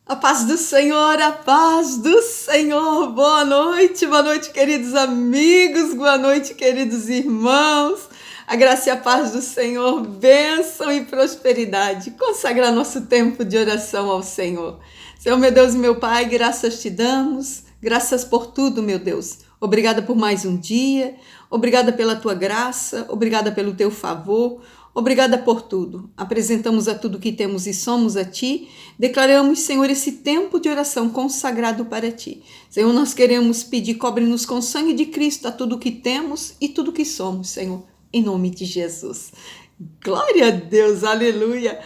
A paz do Senhor, a paz do Senhor. Boa noite, queridos amigos, boa noite, queridos irmãos. A graça e a paz do Senhor, bênção e prosperidade. Consagrar nosso tempo de oração ao Senhor. Senhor, meu Deus e meu Pai, graças te damos, graças por tudo, meu Deus. Obrigada por mais um dia, obrigada pela tua graça, obrigada pelo teu favor. Obrigada por tudo. Apresentamos a tudo que temos e somos a Ti. Declaramos, Senhor, esse tempo de oração consagrado para Ti. Senhor, nós queremos pedir, cobre-nos com o sangue de Cristo a tudo que temos e tudo que somos, Senhor, em nome de Jesus. Glória a Deus, aleluia.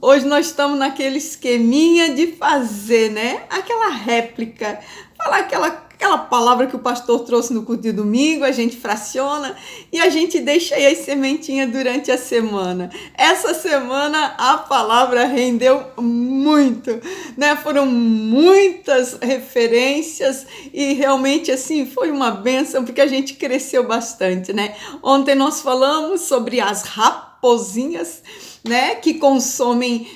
Hoje nós estamos naquele esqueminha de fazer, né? Aquela réplica, falar aquela palavra que o pastor trouxe no culto de domingo, a gente fraciona e a gente deixa aí as sementinhas durante a semana. Essa semana a palavra rendeu muito, né? Foram muitas referências e realmente assim foi uma bênção porque a gente cresceu bastante, né? Ontem nós falamos sobre as raposinhas, né, que consomem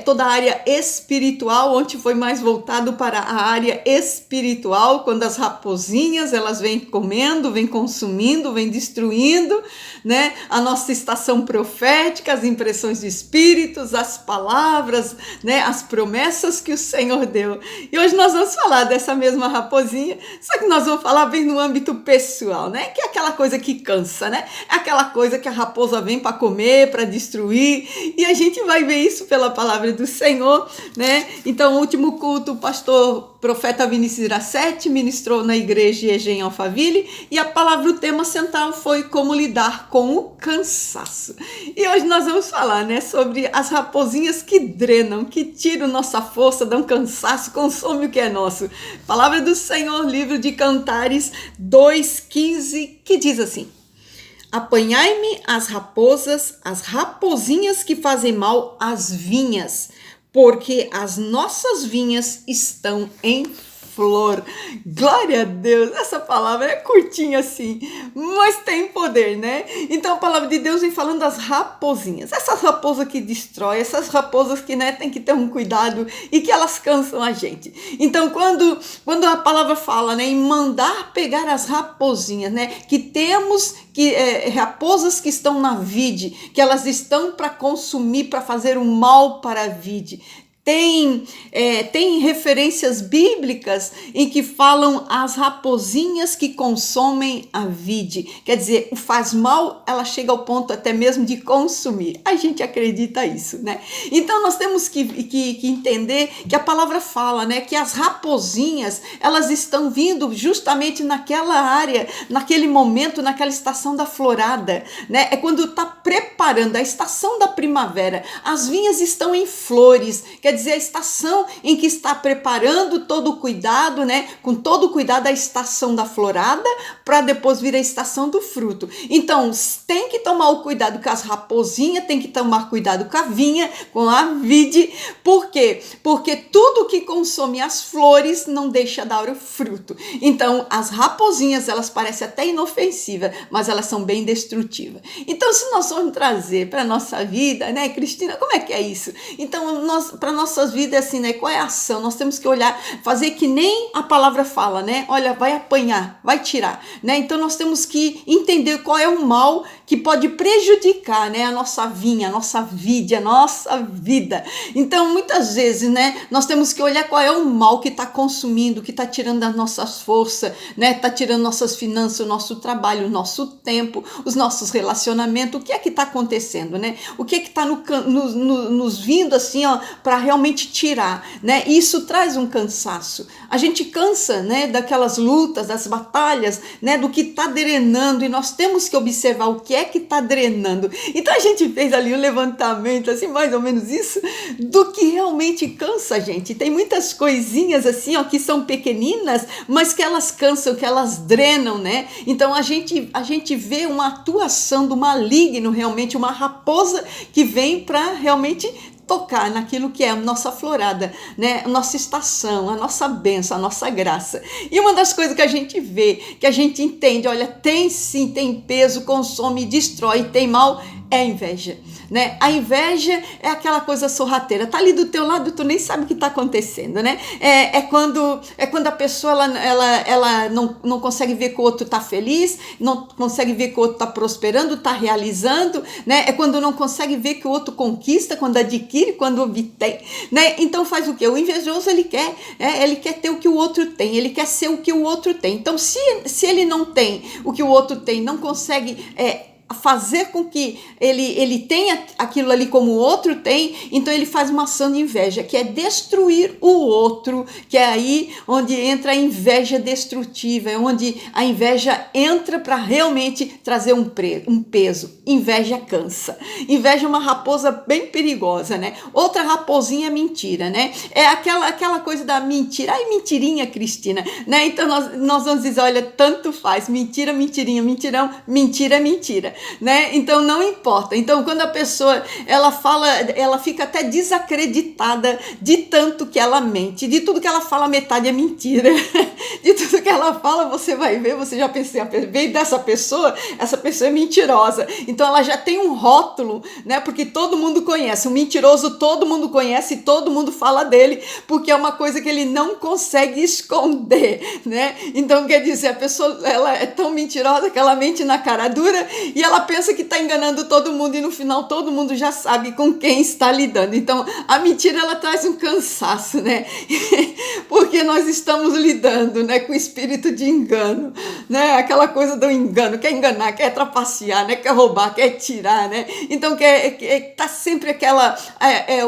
toda a área espiritual. Ontem foi mais voltado para a área espiritual, quando as raposinhas elas vêm comendo, vêm consumindo, vêm destruindo, né, a nossa estação profética, as impressões de espíritos, as palavras, né, as promessas que o Senhor deu. E hoje nós vamos falar dessa mesma raposinha, só que nós vamos falar bem no âmbito pessoal, né, que é aquela coisa que cansa, né, é aquela coisa que a raposa vem para comer, para destruir. E a gente vai ver isso pela palavra do Senhor, né? Então, no último culto, o pastor profeta Vinícius Iracete ministrou na igreja EG em Alphaville e a palavra, o tema central foi como lidar com o cansaço. E hoje nós vamos falar, né, sobre as raposinhas que drenam, que tiram nossa força, dão cansaço, consomem o que é nosso. Palavra do Senhor, livro de Cantares 2:15, que diz assim: apanhai-me as raposinhas que fazem mal às vinhas, porque as nossas vinhas estão em flor. Glória a Deus, essa palavra é curtinha assim, mas tem poder, né? Então a palavra de Deus vem falando das raposinhas, essas raposas que destrói, essas raposas que, né, tem que ter um cuidado e que elas cansam a gente. Então quando a palavra fala, né, em mandar pegar as raposinhas, né, que temos que raposas que estão na vide, que elas estão para consumir, para fazer o mal para a vide. Tem referências bíblicas em que falam as raposinhas que consomem a vide. Quer dizer, o faz mal, ela chega ao ponto até mesmo de consumir. A gente acredita isso, né? Então nós temos que entender que a palavra fala, né, que as raposinhas, elas estão vindo justamente naquela área, naquele momento, naquela estação da florada, né? É quando está preparando a estação da primavera. As vinhas estão em flores, quer dizer, a estação em que está preparando todo o cuidado, né? Com todo o cuidado a estação da florada, para depois vir a estação do fruto. Então, tem que tomar o cuidado com as raposinhas, tem que tomar cuidado com a vinha, com a vide. Por quê? Porque tudo que consome as flores não deixa dar o fruto. Então, as raposinhas, elas parecem até inofensivas, mas elas são bem destrutivas. Então, se nós vamos trazer para a nossa vida, né, Cristina, como é que é isso? Então, para nossas vidas é assim, né? Qual é a ação? Nós temos que olhar, fazer que nem a palavra fala, né? Olha, vai apanhar, vai tirar, né? Então nós temos que entender qual é o mal que pode prejudicar, né, a nossa vinha, a nossa vide, a nossa vida. Então muitas vezes, né, nós temos que olhar qual é o mal que está consumindo, que está tirando as nossas forças, né? Está tirando nossas finanças, o nosso trabalho, o nosso tempo, os nossos relacionamentos. O que é que está acontecendo, né? O que é que está nos vindo assim, ó, para realmente tirar, né? Isso traz um cansaço. A gente cansa, né, daquelas lutas, das batalhas, né, do que está drenando, e nós temos que observar o que é que está drenando. Então a gente fez ali um levantamento, assim, mais ou menos isso, do que realmente cansa a gente. Tem muitas coisinhas assim, ó, que são pequeninas, mas que elas cansam, que elas drenam, né? Então a gente vê uma atuação do maligno, realmente uma raposa que vem para realmente tocar naquilo que é a nossa florada, né? A nossa estação, a nossa bênção, a nossa graça. E uma das coisas que a gente vê, que a gente entende, olha, tem sim, tem peso, consome, destrói, tem mal, é inveja, né? A inveja é aquela coisa sorrateira, tá ali do teu lado, tu nem sabe o que tá acontecendo, né? É quando a pessoa ela não consegue ver que o outro tá feliz, não consegue ver que o outro tá prosperando, tá realizando, né? É quando não consegue ver que o outro conquista, quando adquire, quando obtém, né? Então faz o quê? O invejoso ele quer ter o que o outro tem, ele quer ser o que o outro tem. Então se ele não tem o que o outro tem, não consegue fazer com que ele tenha aquilo ali como o outro tem, então ele faz uma ação de inveja, que é destruir o outro, que é aí onde entra a inveja destrutiva, é onde a inveja entra para realmente trazer um peso. Inveja cansa. Inveja é uma raposa bem perigosa, né? Outra raposinha é mentira, né? É aquela coisa da mentira. Ai, mentirinha, Cristina, né? Então nós vamos dizer, olha, tanto faz, mentira, mentirinha, mentirão, mentira é mentira, né? Então não importa. Então quando a pessoa ela fala, ela fica até desacreditada de tanto que ela mente, de tudo que ela fala metade é mentira, de tudo que ela fala você vai ver, você já pensou, veio dessa pessoa, essa pessoa é mentirosa, então ela já tem um rótulo, né? Porque todo mundo conhece, o mentiroso todo mundo conhece e todo mundo fala dele, porque é uma coisa que ele não consegue esconder, né? Então quer dizer, a pessoa ela é tão mentirosa que ela mente na cara dura e ela pensa que está enganando todo mundo e no final todo mundo já sabe com quem está lidando. Então a mentira ela traz um cansaço, né? Porque nós estamos lidando, né, com o espírito de engano, né? Aquela coisa do engano, quer enganar, quer trapacear, né? Quer roubar, quer tirar, né? Então tá sempre aquela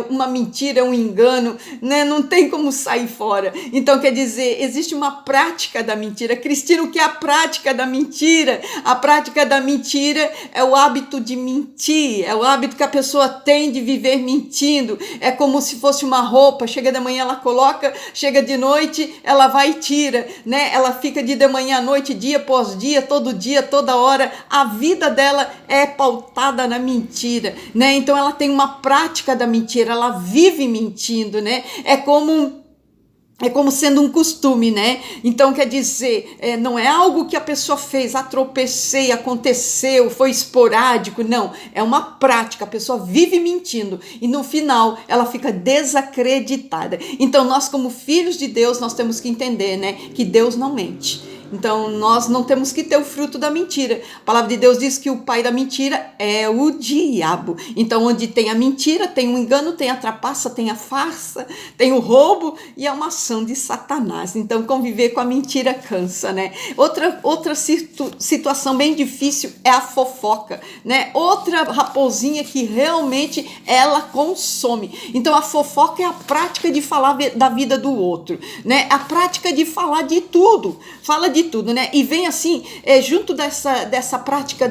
uma mentira, um engano, né? Não tem como sair fora. Então quer dizer, existe uma prática da mentira. Cristina, o que é a prática da mentira? A prática da mentira é o hábito de mentir, é o hábito que a pessoa tem de viver mentindo. É como se fosse uma roupa, chega de manhã ela coloca, chega de noite ela vai e tira, né? Ela fica de manhã à noite, dia após dia, toda hora. A vida dela é pautada na mentira, né? Então ela tem uma prática da mentira, ela vive mentindo, né? É como sendo um costume, né? Então, quer dizer, não é algo que a pessoa fez, tropecei, aconteceu, foi esporádico, não. É uma prática, a pessoa vive mentindo e no final ela fica desacreditada. Então, nós como filhos de Deus, nós temos que entender, né? Que Deus não mente. Então, nós não temos que ter o fruto da mentira. A palavra de Deus diz que o pai da mentira é o diabo. Então, onde tem a mentira, tem o engano, tem a trapaça, tem a farsa, tem o roubo e é uma ação de Satanás. Então, conviver com a mentira cansa, né? Outra situação bem difícil é a fofoca, né? Outra raposinha que realmente ela consome. Então, a fofoca é a prática de falar da vida do outro, né? A prática de falar de tudo. Fala de tudo, né? E vem assim, junto dessa prática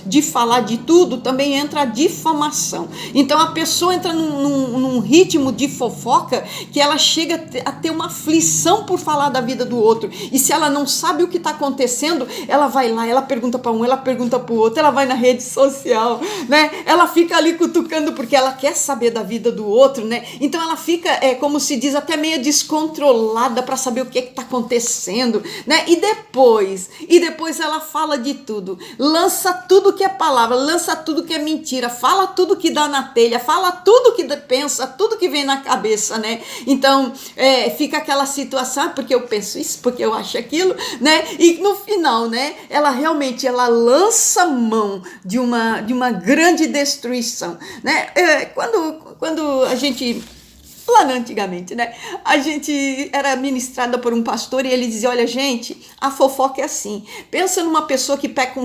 de falar de tudo, também entra a difamação. Então a pessoa entra num ritmo de fofoca que ela chega a ter uma aflição por falar da vida do outro. E se ela não sabe o que está acontecendo, ela vai lá, ela pergunta para um, ela pergunta para o outro, ela vai na rede social, né? Ela fica ali cutucando porque ela quer saber da vida do outro, né? Então ela fica, como se diz, até meio descontrolada para saber o que está acontecendo, né? E depois ela fala de tudo, lança tudo que é palavra, lança tudo que é mentira, fala tudo que dá na telha, fala tudo que pensa, tudo que vem na cabeça, né? Então fica aquela situação, porque eu penso isso, porque eu acho aquilo, né? E no final, né, ela realmente lança mão de uma grande destruição, né? Quando a gente... Lá antigamente, né? A gente era ministrada por um pastor e ele dizia, olha gente, a fofoca é assim, pensa numa pessoa que pega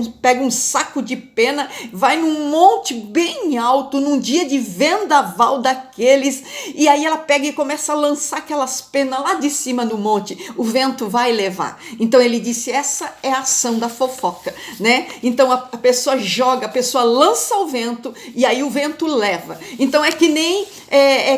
um saco de pena, vai num monte bem alto, num dia de vendaval daqueles, e aí ela pega e começa a lançar aquelas penas lá de cima do monte, o vento vai levar. Então ele disse, essa é a ação da fofoca, né? Então a pessoa joga, a pessoa lança o vento e aí o vento leva. Então é que nem,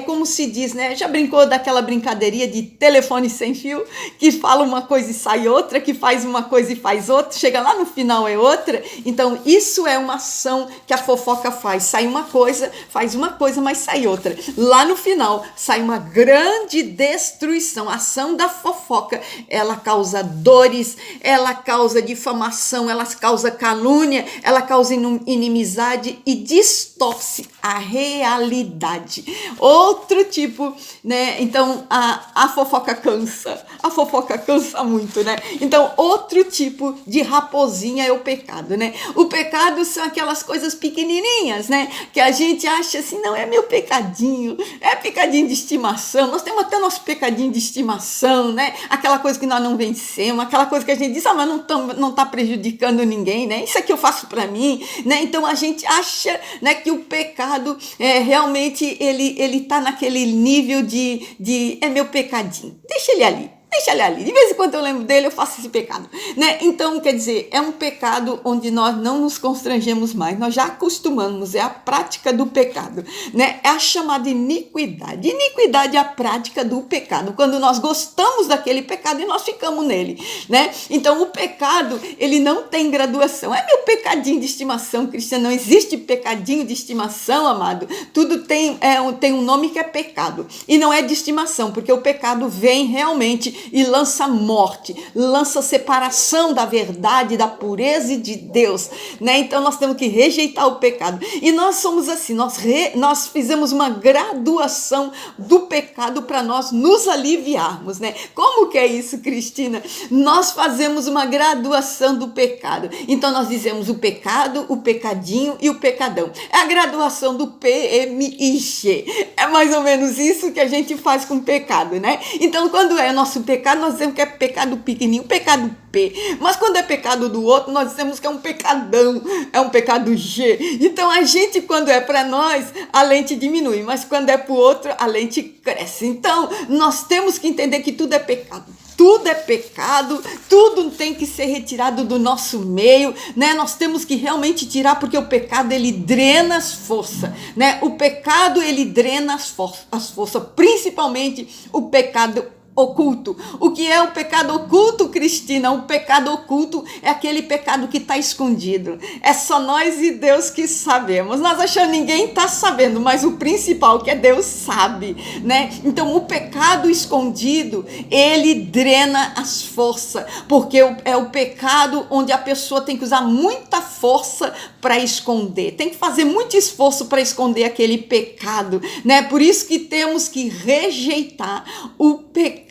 como se diz, vocês, né? Já brincou daquela brincadeirinha de telefone sem fio, que fala uma coisa e sai outra, que faz uma coisa e faz outra, chega lá no final é outra? Então, isso é uma ação que a fofoca faz. Sai uma coisa, faz uma coisa, mas sai outra. Lá no final, sai uma grande destruição. A ação da fofoca, ela causa dores, ela causa difamação, ela causa calúnia, ela causa inimizade e distorce a realidade. Outro tipo, né? Então, a fofoca cansa. A fofoca cansa muito, né? Então, outro tipo de raposinha é o pecado, né? O pecado são aquelas coisas pequenininhas, né? Que a gente acha assim, não, é meu pecadinho, é pecadinho de estimação. Nós temos até nosso pecadinho de estimação, né? Aquela coisa que nós não vencemos, aquela coisa que a gente diz, mas não tá prejudicando ninguém, né? Isso aqui eu faço para mim, né? Então, a gente acha, né, que o pecado realmente ele tá naquele nível de é meu pecadinho. Deixa ele ali. De vez em quando eu lembro dele, eu faço esse pecado, né? Então, quer dizer, é um pecado onde nós não nos constrangemos mais, nós já acostumamos, é a prática do pecado, né? É a chamada iniquidade. Iniquidade é a prática do pecado, quando nós gostamos daquele pecado e nós ficamos nele, né? Então, o pecado, ele não tem graduação. É meu pecadinho de estimação, Cristiano, não existe pecadinho de estimação, amado. Tudo tem um nome que é pecado, e não é de estimação, porque o pecado vem realmente e lança morte, lança separação da verdade, da pureza de Deus, né? Então nós temos que rejeitar o pecado. E nós somos assim, nós fizemos uma graduação do pecado para nós nos aliviarmos, né? Como que é isso, Cristina? Nós fazemos uma graduação do pecado. Então nós dizemos o pecado, o pecadinho e o pecadão. É a graduação do PMIG. É mais ou menos isso que a gente faz com o pecado, né? Então quando é nosso pecado, nós dizemos que é pecado pequenininho, pecado P. Mas quando é pecado do outro, nós dizemos que é um pecadão, é um pecado G. Então a gente, quando é para nós, a lente diminui, mas quando é para o outro, a lente cresce. Então nós temos que entender que tudo é pecado. Tudo é pecado, tudo tem que ser retirado do nosso meio, né? Nós temos que realmente tirar, porque o pecado, ele drena as forças, né? O pecado, ele drena as forças, principalmente o pecado oculto. O que é o pecado oculto, Cristina? O pecado oculto é aquele pecado que está escondido. É só nós e Deus que sabemos. Nós achamos que ninguém está sabendo, mas o principal, que é Deus, sabe, né? Então, o pecado escondido, ele drena as forças, porque é o pecado onde a pessoa tem que usar muita força para esconder. Tem que fazer muito esforço para esconder aquele pecado, né? Por isso que temos que rejeitar o pecado.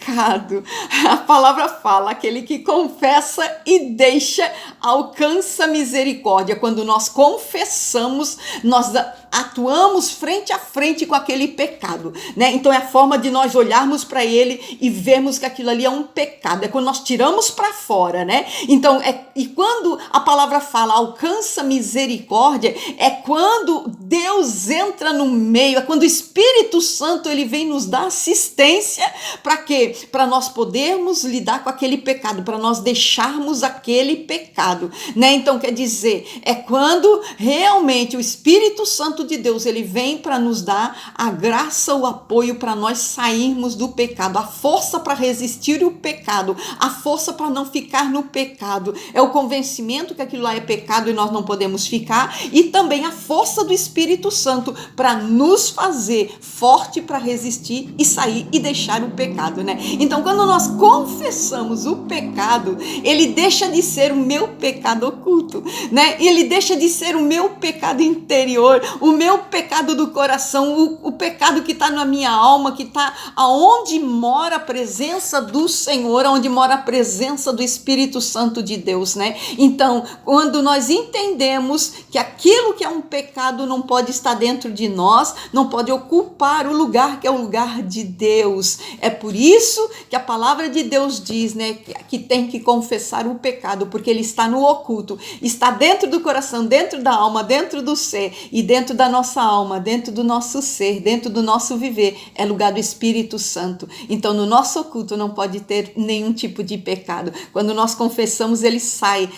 A palavra fala, aquele que confessa e deixa, alcança misericórdia. Quando nós confessamos, nós atuamos frente a frente com aquele pecado, né? Então é a forma de nós olharmos para ele e vermos que aquilo ali é um pecado, é quando nós tiramos para fora, né? Então, e quando a palavra fala alcança misericórdia, é quando Deus entra no meio, é quando o Espírito Santo ele vem nos dar assistência, para quê? Para nós podermos lidar com aquele pecado, para nós deixarmos aquele pecado, né? Então quer dizer, é quando realmente o Espírito Santo de Deus, ele vem para nos dar a graça, o apoio para nós sairmos do pecado, a força para resistir o pecado, a força para não ficar no pecado, é o convencimento que aquilo lá é pecado e nós não podemos ficar, e também a força do Espírito Santo para nos fazer forte para resistir e sair e deixar o pecado, né? Então quando nós confessamos o pecado, ele deixa de ser o meu pecado oculto, né? Ele deixa de ser o meu pecado interior, o meu pecado do coração, o pecado que está na minha alma, que está aonde mora a presença do Senhor, onde mora a presença do Espírito Santo de Deus, né? Então, quando nós entendemos que aquilo que é um pecado não pode estar dentro de nós, não pode ocupar o lugar que é o lugar de Deus. É por isso que a palavra de Deus diz, né, que tem que confessar o pecado, porque ele está no oculto, está dentro do coração, dentro da alma, dentro do ser, e dentro da nossa alma, dentro do nosso ser, dentro do nosso viver, é lugar do Espírito Santo. Então no nosso oculto não pode ter nenhum tipo de pecado. Quando nós confessamos, ele sai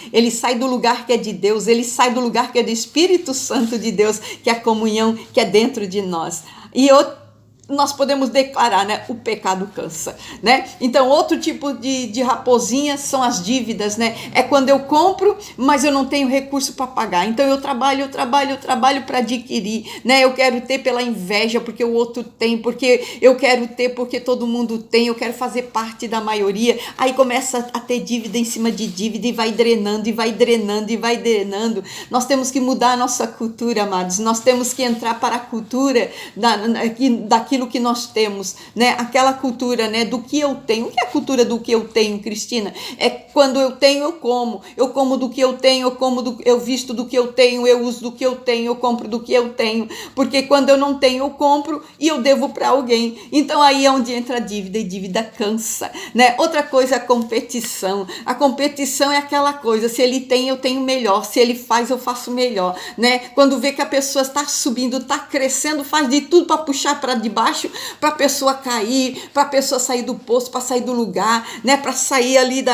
do lugar que é de Deus, ele sai do lugar que é do Espírito Santo de Deus, que é a comunhão que é dentro de nós. E nós podemos declarar, né? O pecado cansa, né? Então, outro tipo de raposinha são as dívidas, né? É quando eu compro, mas eu não tenho recurso para pagar. Então, eu trabalho para adquirir, né? Eu quero ter pela inveja, porque o outro tem, porque eu quero ter, porque todo mundo tem, eu quero fazer parte da maioria. Aí começa a ter dívida em cima de dívida e vai drenando, e vai drenando, e vai drenando. Nós temos que mudar a nossa cultura, amados. Nós temos que entrar para a cultura daquilo que nós temos, né? Aquela cultura, né? Do que eu tenho. O que é a cultura do que eu tenho, Cristina? É quando eu tenho, eu como do que eu tenho, eu visto do que eu tenho, eu uso do que eu tenho, eu compro do que eu tenho, porque quando eu não tenho, eu compro e eu devo para alguém. Então aí é onde entra a dívida, e dívida cansa, né? Outra coisa é a competição. A competição é aquela coisa, se ele tem, eu tenho melhor, se ele faz, eu faço melhor, né? Quando vê que a pessoa está subindo, está crescendo, faz de tudo para puxar para debaixo, para a pessoa cair, para a pessoa sair do posto, para sair do lugar, né? Para sair ali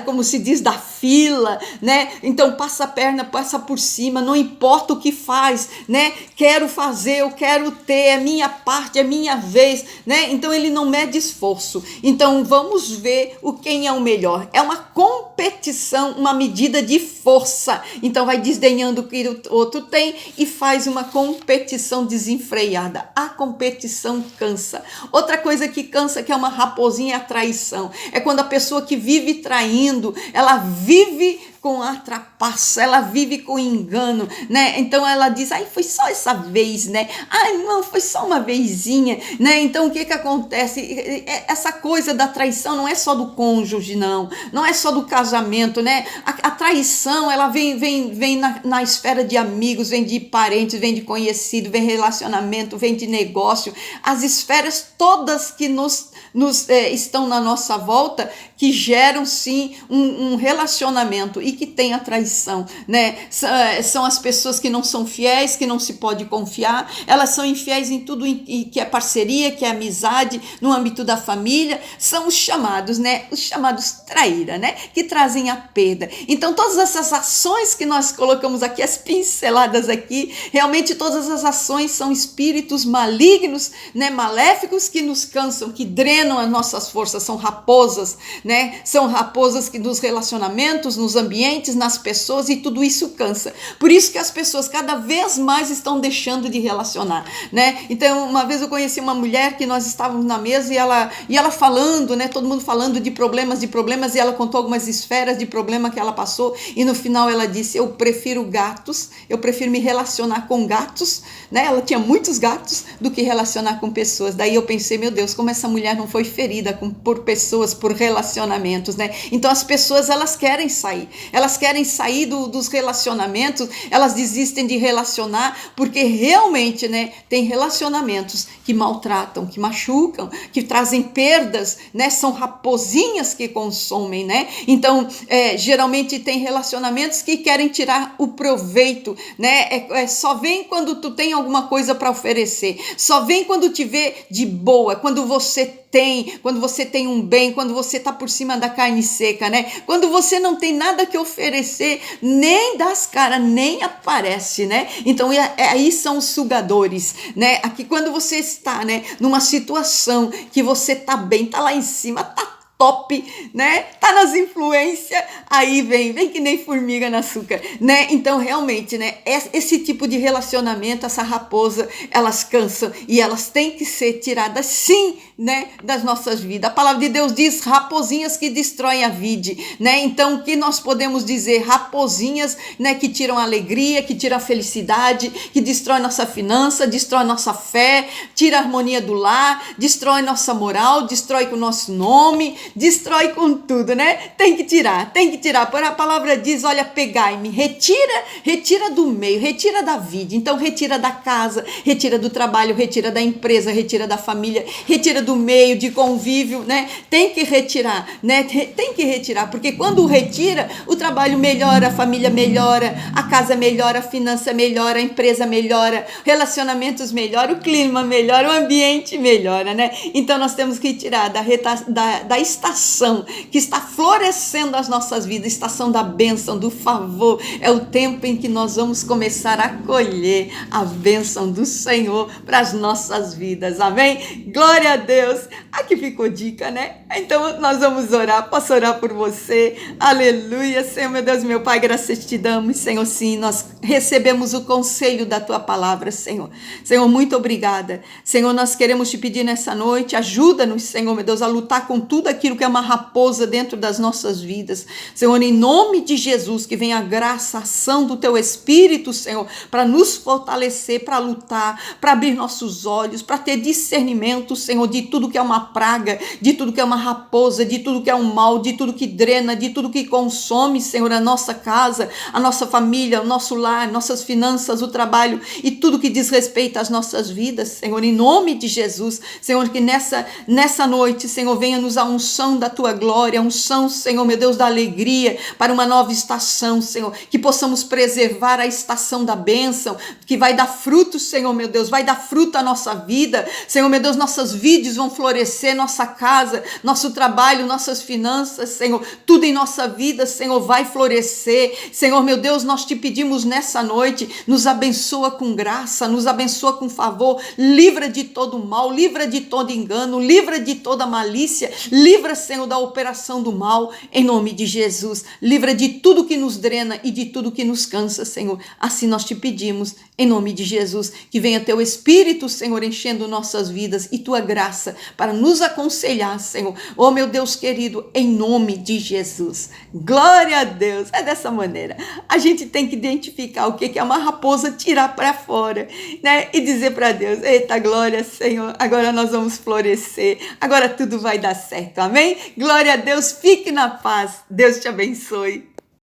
como se diz, da fila, né? Então passa a perna, passa por cima, não importa o que faz, né? Quero fazer, eu quero ter, é minha parte, é minha vez, né? Então ele não mede esforço. Então vamos ver quem é o melhor. É uma competição, uma medida de força. Então vai desdenhando o que o outro tem e faz uma competição desenfreada. A competição cansa. Outra coisa que cansa, que é uma raposinha, é a traição. É quando a pessoa que vive traindo, ela vive com a trapaça, ela vive com engano, né? Então ela diz, ai, foi só essa vez, né? Ai, não, foi só uma vezinha, né? Então o que acontece? Essa coisa da traição não é só do cônjuge, não é só do casamento, né? A traição, ela vem na esfera de amigos, vem de parentes, vem de conhecido, vem relacionamento, vem de negócio, as esferas todas que estão na nossa volta, que geram sim um relacionamento e que tem a traição, né? São as pessoas que não são fiéis, que não se pode confiar, elas são infiéis em tudo que é parceria, que é amizade, no âmbito da família, são os chamados, né? Os chamados traíra, né? Que trazem a perda. Então todas essas ações que nós colocamos aqui, as pinceladas aqui, realmente todas as ações são espíritos malignos, né? Maléficos, que nos cansam, que drenam as nossas forças, são raposas, né? São raposas que nos relacionamentos, nos ambientes, nas pessoas, e tudo isso cansa. Por isso que as pessoas cada vez mais estão deixando de relacionar, né? Então, uma vez eu conheci uma mulher que nós estávamos na mesa e ela falando, né? Todo mundo falando de problemas, e ela contou algumas esferas de problema que ela passou, e no final ela disse, eu prefiro gatos, eu prefiro me relacionar com gatos, né? Ela tinha muitos gatos do que relacionar com pessoas. Daí eu pensei, meu Deus, como essa mulher não foi ferida por pessoas, por relacionamentos, né? Então as pessoas, elas querem sair dos relacionamentos, elas desistem de relacionar, porque realmente, né, tem relacionamentos que maltratam, que machucam, que trazem perdas, né? São raposinhas que consomem, né? Então, geralmente tem relacionamentos que querem tirar o proveito, né? Só vem quando tu tem alguma coisa para oferecer, só vem quando te vê de boa, quando você tem um bem, quando você está por cima da carne seca, né? Quando você não tem nada que oferecer, nem dá as caras, nem aparece, né? Então aí são os sugadores, né? Aqui quando você está, né, numa situação que você tá bem, tá lá em cima, tá top, né? Tá nas influências, aí vem que nem formiga no açúcar, né? Então, realmente, né? Esse tipo de relacionamento, essa raposa, elas cansam e elas têm que ser tiradas, sim, né? Das nossas vidas. A palavra de Deus diz raposinhas que destroem a vide, né? Então, o que nós podemos dizer? Raposinhas, né? Que tiram a alegria, que tiram a felicidade, que destrói nossa finança, destrói nossa fé, tira a harmonia do lar, destrói nossa moral, destrói com o nosso nome, destrói com tudo, né? Tem que tirar. Por a palavra diz, olha, pegai-me, retira do meio, retira da vida. Então, retira da casa, retira do trabalho, retira da empresa, retira da família, retira do meio de convívio, né? Tem que retirar, né? Tem que retirar, porque quando retira, o trabalho melhora, a família melhora, a casa melhora, a finança melhora, a empresa melhora, relacionamentos melhora, o clima melhora, o ambiente melhora, né? Então, nós temos que tirar da estação que está florescendo as nossas vidas, estação da bênção, do favor. É o tempo em que nós vamos começar a colher a bênção do Senhor para as nossas vidas, amém? Glória a Deus. Aqui ficou dica, né? Então nós vamos orar. Posso orar por você? Aleluia. Senhor, meu Deus, meu Pai, graças te damos, Senhor. Sim, nós recebemos o conselho da tua palavra, Senhor. Senhor, muito obrigada. Senhor, nós queremos te pedir nessa noite, ajuda-nos, Senhor, meu Deus, a lutar com tudo aquilo que é uma raposa dentro das nossas vidas. Senhor, em nome de Jesus, que venha a graça, a ação do teu Espírito, Senhor, para nos fortalecer, para lutar, para abrir nossos olhos, para ter discernimento, Senhor, de tudo que é uma praga, de tudo que é uma raposa, de tudo que é um mal, de tudo que drena, de tudo que consome, Senhor, a nossa casa, a nossa família, o nosso lar, nossas finanças, o trabalho e tudo que diz respeito às nossas vidas, Senhor, em nome de Jesus, Senhor, que nessa noite, Senhor, venha-nos a unção da tua glória, a unção, Senhor, meu Deus, da alegria para uma nova estação, Senhor, que possamos preservar a estação da bênção, que vai dar fruto, Senhor, meu Deus, vai dar fruto à nossa vida, Senhor, meu Deus, nossas vidas vão florescer, nossa casa, nosso trabalho, nossas finanças, Senhor, tudo em nossa vida, Senhor, vai florescer, Senhor, meu Deus, nós te pedimos nessa noite, nos abençoa com graça, nos abençoa com favor, livra de todo mal, livra de todo engano, livra de toda malícia, livra, Senhor, da operação do mal, em nome de Jesus, livra de tudo que nos drena e de tudo que nos cansa, Senhor, assim nós te pedimos, em nome de Jesus, que venha teu Espírito, Senhor, enchendo nossas vidas e tua graça para nos aconselhar, Senhor, oh meu Deus querido, em nome de Jesus, glória a Deus. É dessa maneira, a gente tem que identificar o que é uma raposa, tirar para fora, né, e dizer para Deus, eita glória, Senhor, agora nós vamos florescer, agora tudo vai dar certo, amém? Glória a Deus, fique na paz, Deus te abençoe.